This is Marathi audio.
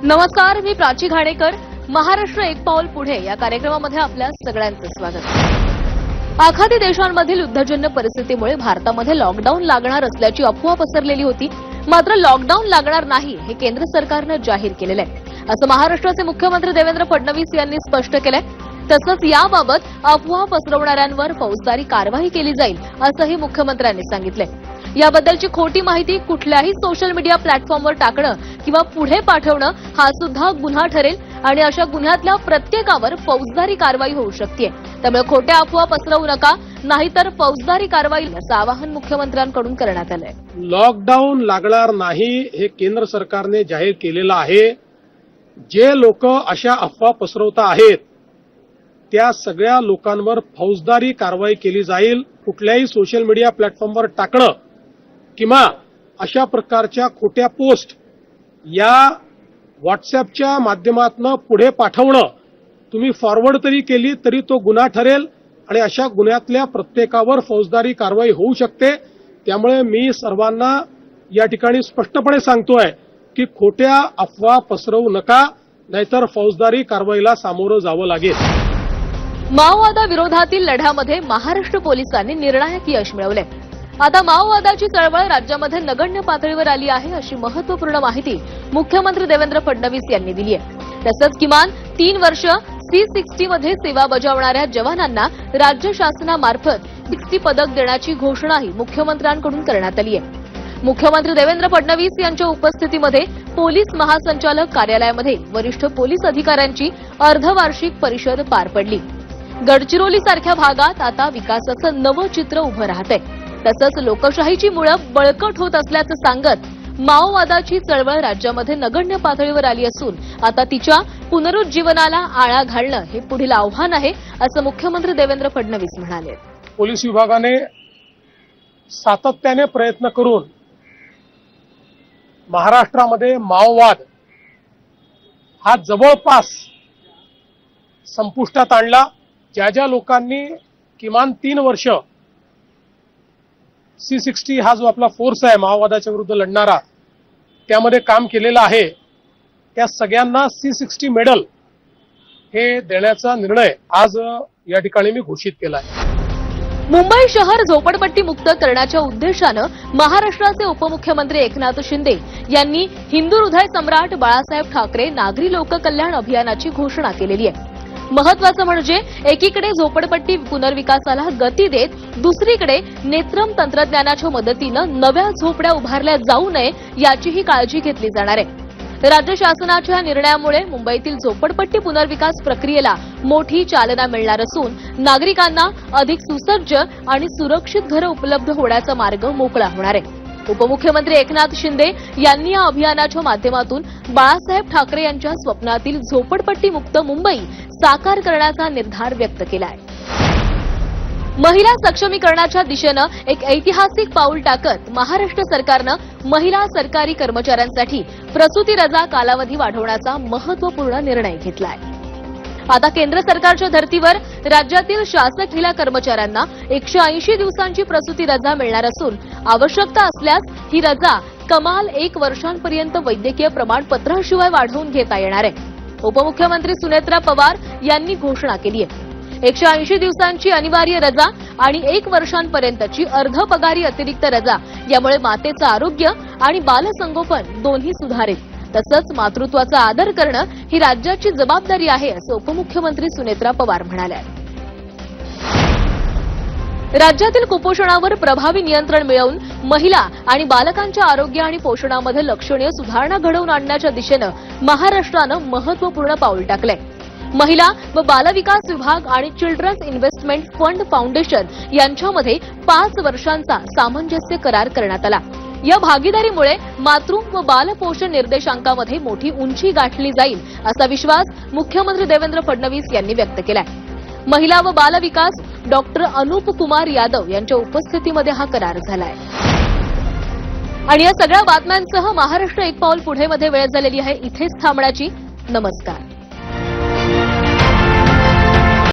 नमस्कार, मी प्राची घाणेकर. महाराष्ट्र एक पाऊल पुढे या कार्यक्रमामध्ये आपल्या सगळ्यांचं स्वागत. आखाती देशांमधील युद्धजन्य परिस्थितीमुळे भारतामध्ये लॉकडाऊन लागणार असल्याची अफवा पसरलेली होती. मात्र लॉकडाऊन लागणार नाही हे केंद्र सरकारनं जाहीर केलेलं आहे, असं महाराष्ट्राचे मुख्यमंत्री देवेंद्र फडणवीस यांनी स्पष्ट केलंय. तसंच याबाबत अफवा पसरवणाऱ्यांवर फौजदारी कारवाई केली जाईल असंही मुख्यमंत्र्यांनी सांगितलंय. याबद्दलची खोटी माहिती कुठल्याही सोशल मीडिया प्लॅटफॉर्मवर टाकणं किंवा पुढे पाठवणं हा सुद्धा गुन्हा ठरेल आणि अशा गुन्ह्यातल्या प्रत्येकावर फौजदारी कारवाई होऊ शकते. त्यामुळे खोट्या अफवा पसरवू नका, नाहीतर फौजदारी कारवाई असं आवाहन मुख्यमंत्र्यांकडून करण्यात आलंय. लॉकडाऊन लागणार नाही हे केंद्र सरकारने जाहीर केलेलं आहे. जे लोक अशा अफवा पसरवत आहेत त्या सगळ्या लोकांवर फौजदारी कारवाई केली जाईल. कुठल्याही सोशल मीडिया प्लॅटफॉर्मवर टाकणं किंवा अशा प्रकारच्या खोट्या पोस्ट या व्हॉट्सअपच्या माध्यमातून पुढे पाठवणं तुम्ही फॉरवर्ड तरी केली तरी तो गुन्हा ठरेल आणि अशा गुन्ह्यातल्या प्रत्येकावर फौजदारी कारवाई होऊ शकते. त्यामुळे मी सर्वांना या ठिकाणी स्पष्टपणे सांगतोय की खोट्या अफवा पसरवू नका, नाहीतर फौजदारी कारवाईला सामोरं जावं लागेल. माओवादाविरोधातील लढ्यामध्ये महाराष्ट्र पोलिसांनी निर्णायक यश मिळवले. आता माओवादाची चळवळ राज्यामध्ये नगण्य पातळीवर आली आहे, अशी महत्वपूर्ण माहिती मुख्यमंत्री देवेंद्र फडणवीस यांनी दिली आहे. तसंच किमान 3 वर्ष C60 मध्ये सेवा बजावणाऱ्या जवानांना राज्य शासनामार्फत 60 पदक देण्याची घोषणाही मुख्यमंत्र्यांकडून करण्यात आली आहे. मुख्यमंत्री देवेंद्र फडणवीस यांच्या उपस्थितीमध्ये पोलीस महासंचालक कार्यालयामध्ये वरिष्ठ पोलीस अधिकाऱ्यांची अर्धवार्षिक परिषद पार पडली. गडचिरोलीसारख्या भागात आता विकासाचं नवं चित्र उभं राहतंय. तसंच लोकशाहीची मुळं बळकट होत असल्याचं सांगत माओवादाची चळवळ राज्यामध्ये नगण्य पातळीवर आली असून आता तिच्या पुनरुज्जीवनाला आळा घालणं हे पुढील आव्हान आहे, असं मुख्यमंत्री देवेंद्र फडणवीस म्हणाले. पोलीस विभागाने सातत्याने प्रयत्न करून महाराष्ट्रामध्ये माओवाद हा जवळपास संपुष्टात आणला. ज्या लोकांनी किमान 3 वर्ष C60 हा जो आपला फोर्स आहे माओवादाच्या विरुद्ध लढणारा त्यामध्ये काम केलेलं आहे त्या सगळ्यांना C60 मेडल हे देण्याचा निर्णय आज या ठिकाणी मी घोषित केला आहे. मुंबई शहर झोपडपट्टी मुक्त करण्याच्या उद्देशानं महाराष्ट्राचे उपमुख्यमंत्री एकनाथ शिंदे यांनी हिंदू हृदय सम्राट बाळासाहेब ठाकरे नागरी लोककल्याण अभियानाची घोषणा केलेली आहे. महत्वाचं म्हणजे एकीकडे झोपडपट्टी पुनर्विकासाला गती देत दुसरीकडे नेत्रम तंत्रज्ञानाच्या मदतीनं नव्या झोपड्या उभारल्या जाऊ नये याचीही काळजी घेतली जाणार आहे. राज्य शासनाच्या निर्णयामुळे मुंबईतील झोपडपट्टी पुनर्विकास प्रक्रियेला मोठी चालना मिळणार असून नागरिकांना अधिक सुसज्ज आणि सुरक्षित घरं उपलब्ध होण्याचा मार्ग मोकळा होणार आहे. उपमुख्यमंत्री एकनाथ शिंदे यांनी या अभियानाच्या माध्यमातून बाळासाहेब ठाकरे यांच्या स्वप्नातील झोपडपट्टी मुक्त मुंबई साकार करण्याचा निर्धार व्यक्त केला आहे. महिला सक्षमीकरणाच्या दिशेनं एक ऐतिहासिक पाऊल टाकत महाराष्ट्र सरकारनं महिला सरकारी कर्मचाऱ्यांसाठी प्रसूती रजा कालावधी वाढवण्याचा महत्वपूर्ण निर्णय घेतला आहे. आता केंद्र सरकारच्या धर्तीवर राज्यातील शासकीय महिला कर्मचाऱ्यांना 180 दिवसांची प्रसूती रजा मिळणार असून आवश्यकता असल्यास ही रजा कमाल 1 वर्षांपर्यंत वैद्यकीय प्रमाणपत्राशिवाय वाढवून घेता येणार आहे. उपमुख्यमंत्री सुनेत्रा पवार यांनी घोषणा केली आहे. 180 दिवसांची अनिवार्य रजा आणि 1 वर्षांपर्यंतची अर्ध पगारी अतिरिक्त रजा यामुळे मातेचं आरोग्य आणि बालसंगोपन दोन्ही सुधारेल. तसंच मातृत्वाचा आदर करणं ही राज्याची जबाबदारी आहे, असं उपमुख्यमंत्री सुनेत्रा पवार म्हणाल्या. राज्यातील कुपोषणावर प्रभावी नियंत्रण मिळवून महिला आणि बालकांच्या आरोग्य आणि पोषणामध्ये लक्षणीय सुधारणा घडवून आणण्याच्या दिशेनं महाराष्ट्रानं महत्वपूर्ण पाऊल टाकलंय. महिला व बालविकास विभाग आणि चिल्ड्रन्स इन्व्हेस्टमेंट फंड फाउंडेशन यांच्यामध्ये 5 वर्षांचा सामंजस्य करार करण्यात आला. या भागीदारीमुळे मातृ व बालपोषण निर्देशांकामध्ये मोठी उंची गाठली जाईल, असा विश्वास मुख्यमंत्री देवेंद्र फडणवीस यांनी व्यक्त केलाय. महिला व बालविकास डॉक्टर अनूप कुमार यादव यांच्या उपस्थितीमध्ये हा करार झालाय. आणि या सगळ्या बातम्यांसह महाराष्ट्र एक पाऊल पुढे मध्ये वेळ झालेली आहे इथेच थांबण्याची. नमस्कार.